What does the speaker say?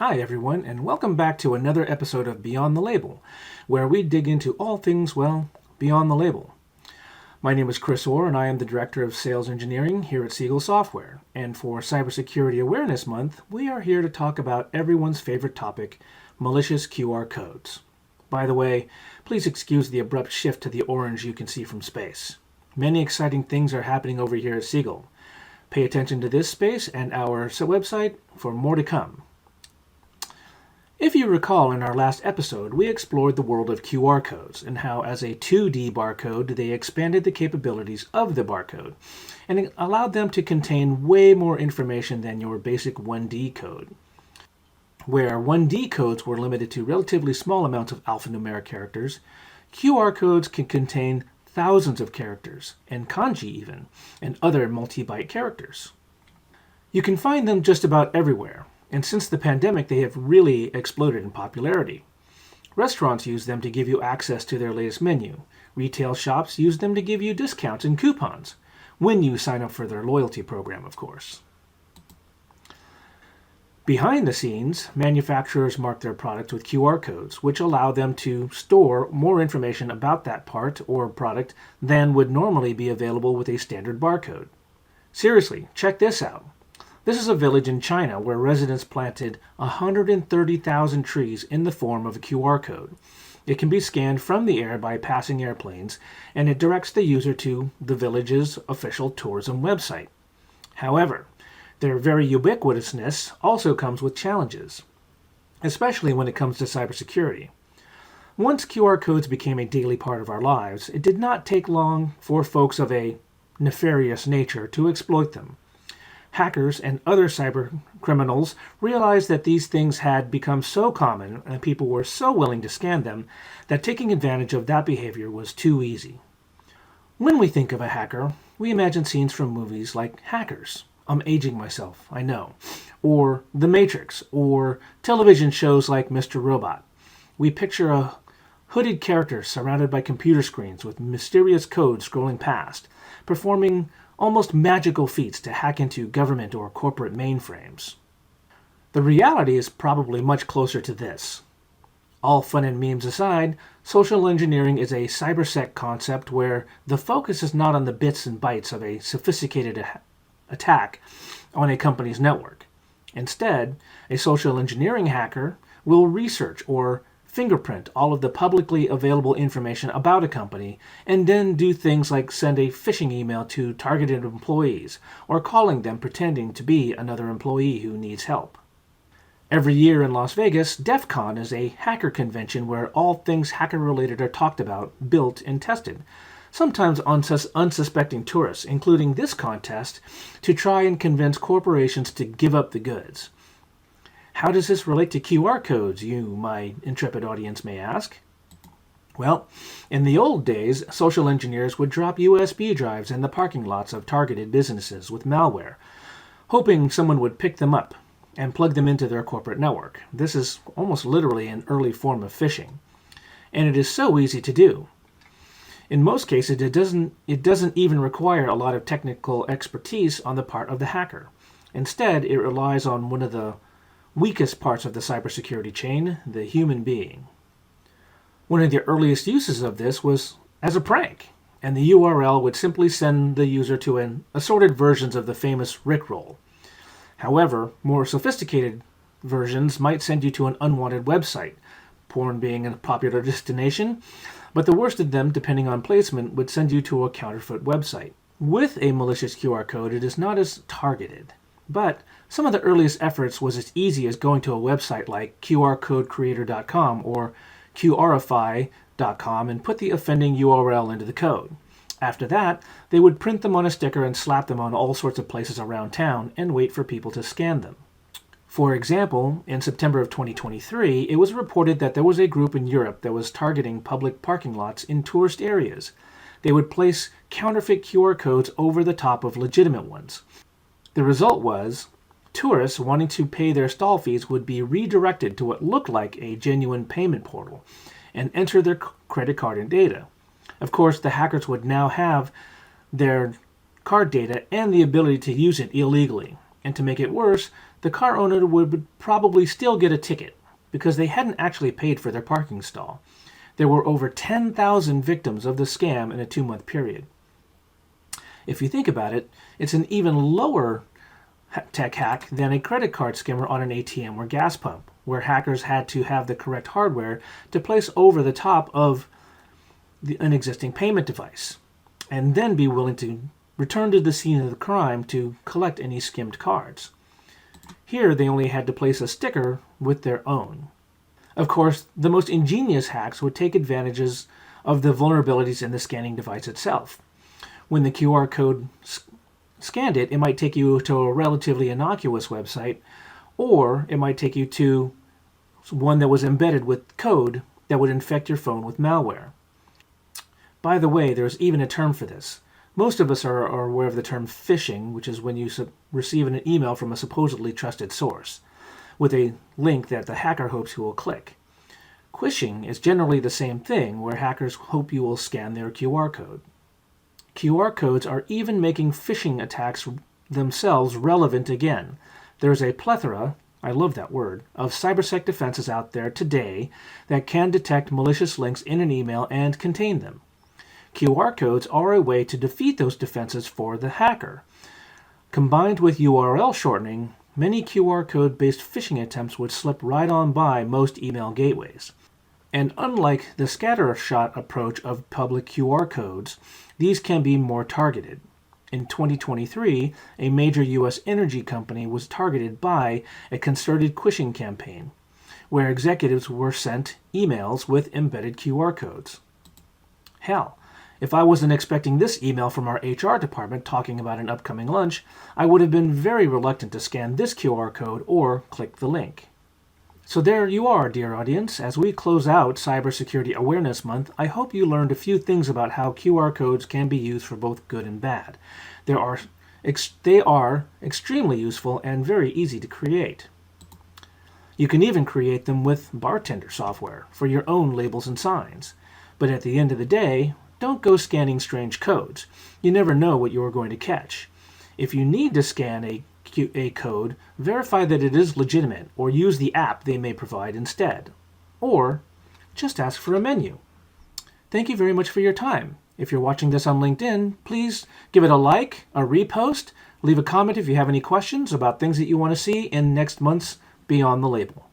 Hi everyone, and welcome back to another episode of Beyond the Label, where we dig into all things, well, beyond the label. My name is Chris Orr, and I am the Director of Sales Engineering here at Siegel Software. And for Cybersecurity Awareness Month, we are here to talk about everyone's favorite topic, malicious QR codes. By the way, please excuse the abrupt shift to the orange you can see from space. Many exciting things are happening over here at Siegel. Pay attention to this space and our website for more to come. If you recall, in our last episode, we explored the world of QR codes and how, as a 2D barcode, they expanded the capabilities of the barcode and it allowed them to contain way more information than your basic 1D code. Where 1D codes were limited to relatively small amounts of alphanumeric characters, QR codes can contain thousands of characters, and kanji even, and other multi-byte characters. You can find them just about everywhere. And since the pandemic, they have really exploded in popularity. Restaurants use them to give you access to their latest menu. Retail shops use them to give you discounts and coupons, when you sign up for their loyalty program, of course. Behind the scenes, manufacturers mark their products with QR codes, which allow them to store more information about that part or product than would normally be available with a standard barcode. Seriously, check this out. This is a village in China where residents planted 130,000 trees in the form of a QR code. It can be scanned from the air by passing airplanes, and it directs the user to the village's official tourism website. However, their very ubiquitousness also comes with challenges, especially when it comes to cybersecurity. Once QR codes became a daily part of our lives, it did not take long for folks of a nefarious nature to exploit them. Hackers and other cyber criminals realized that these things had become so common and people were so willing to scan them that taking advantage of that behavior was too easy. When we think of a hacker, we imagine scenes from movies like Hackers. I'm aging myself, I know. Or The Matrix, or television shows like Mr. Robot. We picture a hooded character surrounded by computer screens with mysterious code scrolling past, performing almost magical feats to hack into government or corporate mainframes. The reality is probably much closer to this. All fun and memes aside, social engineering is a cybersec concept where the focus is not on the bits and bytes of a sophisticated attack on a company's network. Instead, a social engineering hacker will research or fingerprint all of the publicly available information about a company and then do things like send a phishing email to targeted employees or calling them pretending to be another employee who needs help. Every year in Las Vegas, DEF CON is a hacker convention where all things hacker-related are talked about, built, and tested, sometimes on unsuspecting tourists, including this contest, to try and convince corporations to give up the goods. How does this relate to QR codes, you, my intrepid audience, may ask? Well, in the old days, social engineers would drop USB drives in the parking lots of targeted businesses with malware, hoping someone would pick them up and plug them into their corporate network. This is almost literally an early form of phishing, and it is so easy to do. In most cases, it doesn't even require a lot of technical expertise on the part of the hacker. Instead, it relies on one of the weakest parts of the cybersecurity chain, the human being. One of the earliest uses of this was as a prank, and the URL would simply send the user to an assorted versions of the famous Rickroll. However, more sophisticated versions might send you to an unwanted website, porn being a popular destination, but the worst of them, depending on placement, would send you to a counterfeit website. With a malicious QR code, it is not as targeted. But some of the earliest efforts was as easy as going to a website like qrcodecreator.com or qrify.com and put the offending URL into the code. After that, they would print them on a sticker and slap them on all sorts of places around town and wait for people to scan them. For example, in September of 2023, it was reported that there was a group in Europe that was targeting public parking lots in tourist areas. They would place counterfeit QR codes over the top of legitimate ones. The result was, tourists wanting to pay their stall fees would be redirected to what looked like a genuine payment portal and enter their credit card and data. Of course, the hackers would now have their card data and the ability to use it illegally. And to make it worse, the car owner would probably still get a ticket because they hadn't actually paid for their parking stall. There were over 10,000 victims of the scam in a 2-month period. If you think about it, it's an even lower tech hack than a credit card skimmer on an ATM or gas pump, where hackers had to have the correct hardware to place over the top of an existing payment device, and then be willing to return to the scene of the crime to collect any skimmed cards. Here, they only had to place a sticker with their own. Of course, the most ingenious hacks would take advantages of the vulnerabilities in the scanning device itself. When the QR code scanned it, it might take you to a relatively innocuous website, or it might take you to one that was embedded with code that would infect your phone with malware. By the way, there's even a term for this. Most of us are aware of the term phishing, which is when you receive an email from a supposedly trusted source, with a link that the hacker hopes you will click. Quishing is generally the same thing, where hackers hope you will scan their QR code. QR codes are even making phishing attacks themselves relevant again. There's a plethora, I love that word, of cybersec defenses out there today that can detect malicious links in an email and contain them. QR codes are a way to defeat those defenses for the hacker. Combined with URL shortening, many QR code-based phishing attempts would slip right on by most email gateways. And unlike the scattershot approach of public QR codes, these can be more targeted. In 2023, a major U.S. energy company was targeted by a concerted quishing campaign, where executives were sent emails with embedded QR codes. Hell, if I wasn't expecting this email from our HR department talking about an upcoming lunch, I would have been very reluctant to scan this QR code or click the link. So there you are, dear audience. As we close out Cybersecurity Awareness Month, I hope you learned a few things about how QR codes can be used for both good and bad. They are extremely useful and very easy to create. You can even create them with BarTender software for your own labels and signs. But at the end of the day, don't go scanning strange codes. You never know what you are going to catch. If you need to scan a code, verify that it is legitimate, or use the app they may provide instead. Or just ask for a menu. Thank you very much for your time. If you're watching this on LinkedIn, please give it a like, a repost, leave a comment if you have any questions about things that you want to see in next month's Beyond the Label.